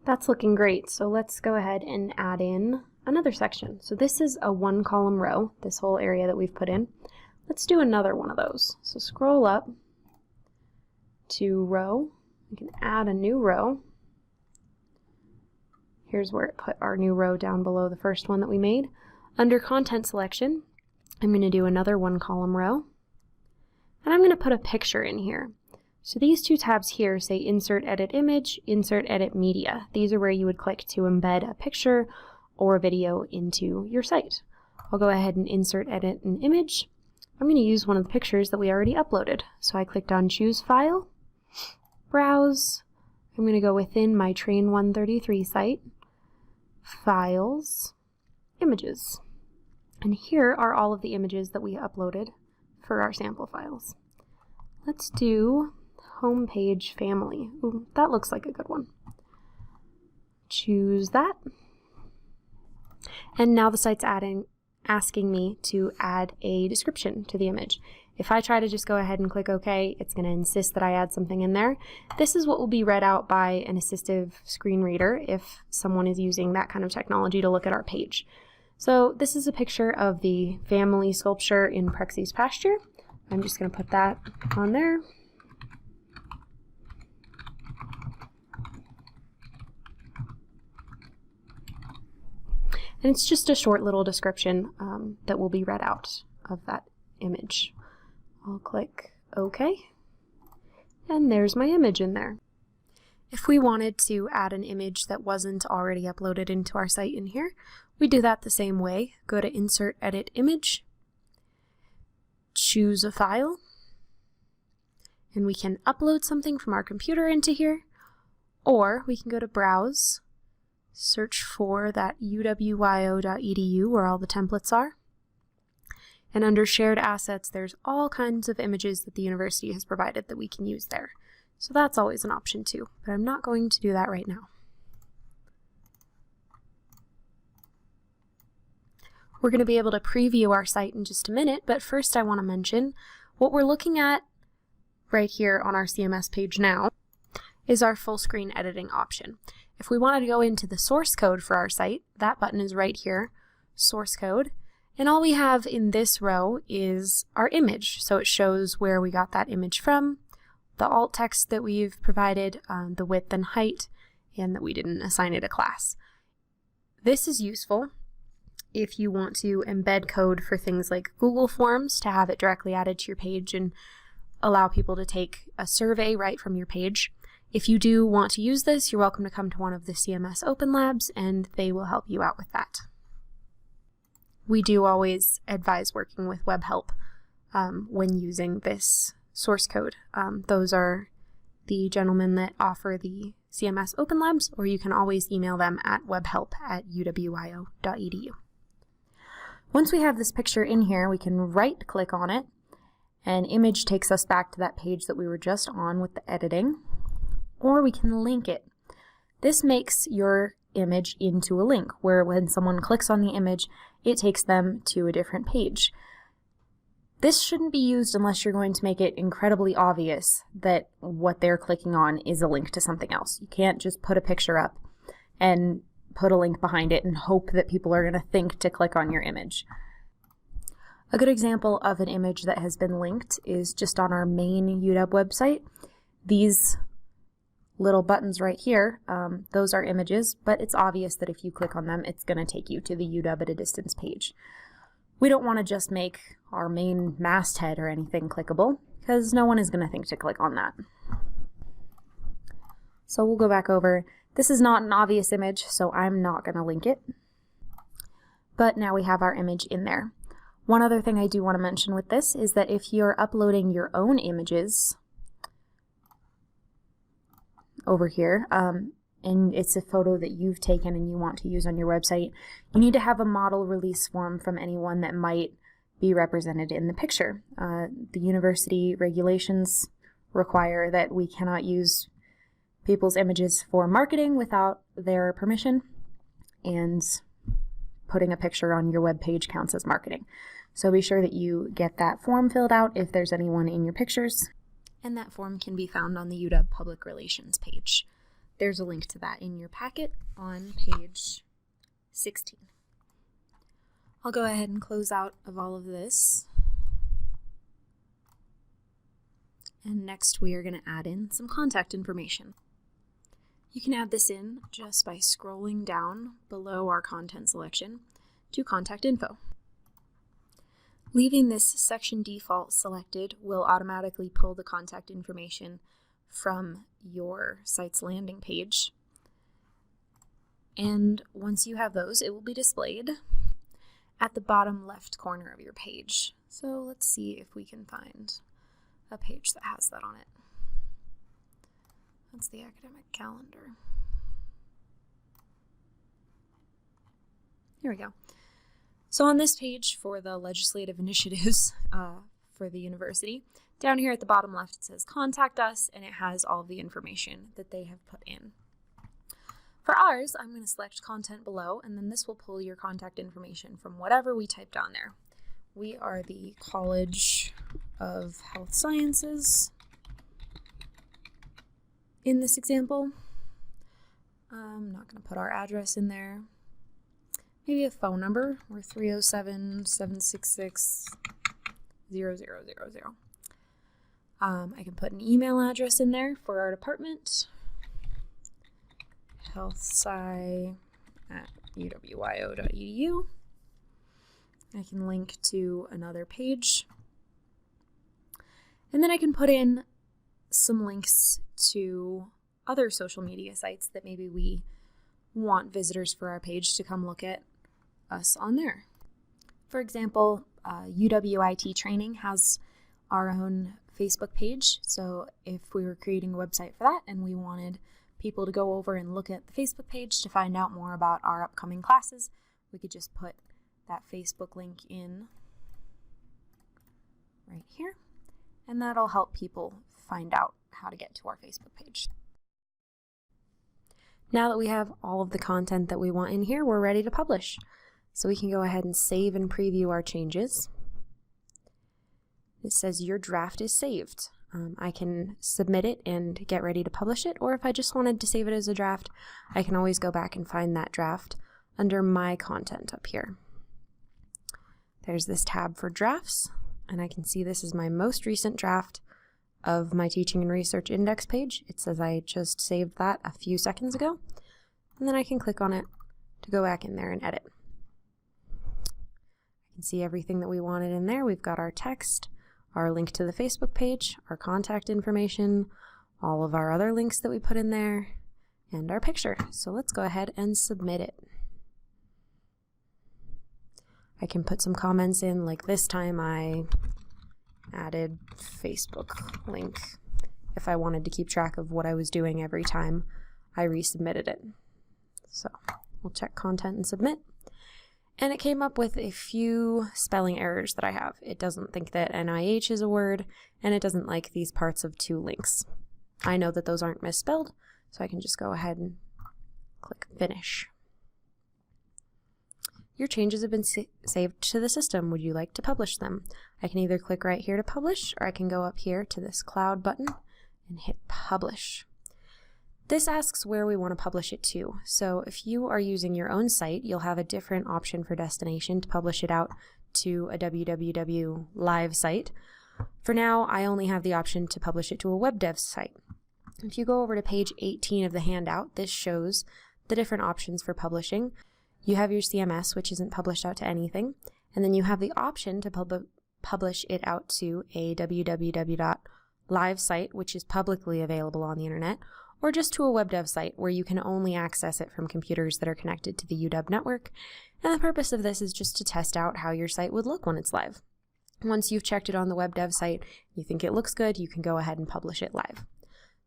That's looking great. So let's go ahead and add in another section. So this is a 1-column row, this whole area that we've put in. Let's do another one of those. So scroll up to row. We can add a new row. Here's where it put our new row down below the first one that we made. Under content selection, I'm going to do another 1-column row. And I'm going to put a picture in here. So these two tabs here say Insert Edit Image, Insert Edit Media. These are where you would click to embed a picture or a video into your site. I'll go ahead and Insert Edit an Image. I'm going to use one of the pictures that we already uploaded. So I clicked on Choose File, Browse. I'm going to go within my Train 133 site, Files, Images. And here are all of the images that we uploaded for our sample files. Let's do Homepage Family. Ooh, that looks like a good one. Choose that. And now the site's asking me to add a description to the image. If I try to just go ahead and click OK, it's going to insist that I add something in there. This is what will be read out by an assistive screen reader if someone is using that kind of technology to look at our page. So this is a picture of the family sculpture in Prexy's pasture. I'm just going to put that on there. And it's just a short little description that will be read out of that image. I'll click OK, and there's my image in there. If we wanted to add an image that wasn't already uploaded into our site in here, we do that the same way. Go to Insert Edit Image, choose a file, and we can upload something from our computer into here, or we can go to Browse, search for that uwyo.edu where all the templates are. And under Shared Assets, there's all kinds of images that the university has provided that we can use there. So that's always an option too, but I'm not going to do that right now. We're going to be able to preview our site in just a minute, but first I want to mention what we're looking at right here on our CMS page now is our full screen editing option. If we wanted to go into the source code for our site, that button is right here, Source Code, and all we have in this row is our image. So it shows where we got that image from, the alt text that we've provided, the width and height, and that we didn't assign it a class. This is useful if you want to embed code for things like Google Forms to have it directly added to your page and allow people to take a survey right from your page. If you do want to use this, you're welcome to come to one of the CMS Open Labs and they will help you out with that. We do always advise working with web help when using this source code. Those are the gentlemen that offer the CMS Open Labs, or you can always email them at webhelp@uwyo.edu. Once we have this picture in here, we can right click on it, and Image takes us back to that page that we were just on with the editing, or we can link it. This makes your image into a link, where when someone clicks on the image, it takes them to a different page. This shouldn't be used unless you're going to make it incredibly obvious that what they're clicking on is a link to something else. You can't just put a picture up and put a link behind it and hope that people are going to think to click on your image. A good example of an image that has been linked is just on our main UW website. These little buttons right here, those are images, but it's obvious that if you click on them, it's going to take you to the UW at a distance page. We don't want to just make our main masthead or anything clickable, because no one is going to think to click on that. So we'll go back over. This is not an obvious image, so I'm not going to link it. But now we have our image in there. One other thing I do want to mention with this is that if you're uploading your own images over here, and it's a photo that you've taken and you want to use on your website, you need to have a model release form from anyone that might be represented in the picture. The university regulations require that we cannot use people's images for marketing without their permission, and putting a picture on your web page counts as marketing. So be sure that you get that form filled out if there's anyone in your pictures, and that form can be found on the UW Public Relations page. there's a link to that in your packet on page 16. I'll go ahead and close out of all of this. And next we are going to add in some contact information. You can add this in just by scrolling down below our content selection to contact info. Leaving this section default selected will automatically pull the contact information from your site's landing page. And once you have those, it will be displayed at the bottom left corner of your page. So let's see if we can find a page that has that on it. That's the academic calendar. Here we go. So on this page for the legislative initiatives for the university, down here at the bottom left it says contact us, and it has all the information that they have put in. For ours, I'm going to select content below, and then this will pull your contact information from whatever we typed on there. We are the College of Health Sciences in this example. I'm not going to put our address in there. Maybe a phone number. We're 307-766-0000. I can put an email address in there for our department. healthsci@uwyo.edu. I can link to another page. And then I can put in some links to other social media sites that maybe we want visitors for our page to come look at us on there. For example, UWIT Training has our own Facebook page, so if we were creating a website for that and we wanted people to go over and look at the Facebook page to find out more about our upcoming classes, we could just put that Facebook link in right here, and that'll help people find out how to get to our Facebook page. Now that we have all of the content that we want in here, we're ready to publish. So we can go ahead and save and preview our changes. It says your draft is saved. I can submit it and get ready to publish it, or if I just wanted to save it as a draft, I can always go back and find that draft under my content up here. There's this tab for drafts, and I can see this is my most recent draft of my Teaching and Research Index page. It says I just saved that a few seconds ago, and then I can click on it to go back in there and edit. I can see everything that we wanted in there. We've got our text, our link to the Facebook page, our contact information, all of our other links that we put in there, and our picture. So let's go ahead and submit it. I can put some comments in, like this time I added Facebook link if I wanted to keep track of what I was doing every time I resubmitted it. So we'll check content and submit. And it came up with a few spelling errors that I have. It doesn't think that NIH is a word, and it doesn't like these parts of to links. I know that those aren't misspelled, so I can just go ahead and click Finish. Your changes have been saved to the system. Would you like to publish them? I can either click right here to publish, or I can go up here to this cloud button and hit Publish. This asks where we want to publish it to. So if you are using your own site, you'll have a different option for destination to publish it out to a www live site. For now, I only have the option to publish it to a web dev site. If you go over to page 18 of the handout, this shows the different options for publishing. You have your CMS, which isn't published out to anything, and then you have the option to publish it out to a www.live site, which is publicly available on the internet, or just to a web dev site where you can only access it from computers that are connected to the UW network. And the purpose of this is just to test out how your site would look when it's live. Once you've checked it on the web dev site, you think it looks good, you can go ahead and publish it live.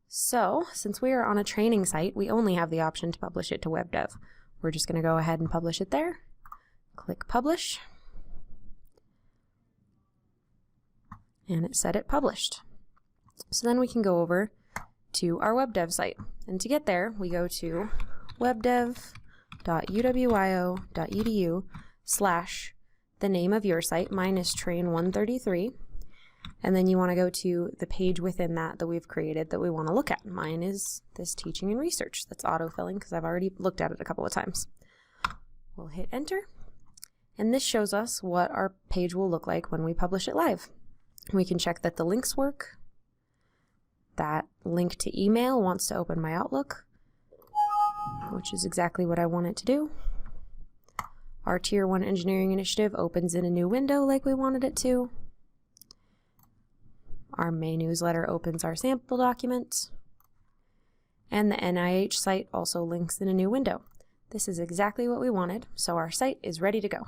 So, since we are on a training site, we only have the option to publish it to web dev. We're just going to go ahead and publish it there. Click Publish. And it said it published. So then we can go over to our web dev site. And to get there, we go to webdev.uwyo.edu / the name of your site. Mine is Train 133. And then you want to go to the page within that we've created that we want to look at. Mine is this teaching and research. That's autofilling because I've already looked at it a couple of times. We'll hit enter. And this shows us what our page will look like when we publish it live. We can check that the links work. That link to email wants to open my Outlook, which is exactly what I want it to do. Our Tier 1 Engineering Initiative opens in a new window like we wanted it to. Our May newsletter opens our sample document. And the NIH site also links in a new window. This is exactly what we wanted, so our site is ready to go.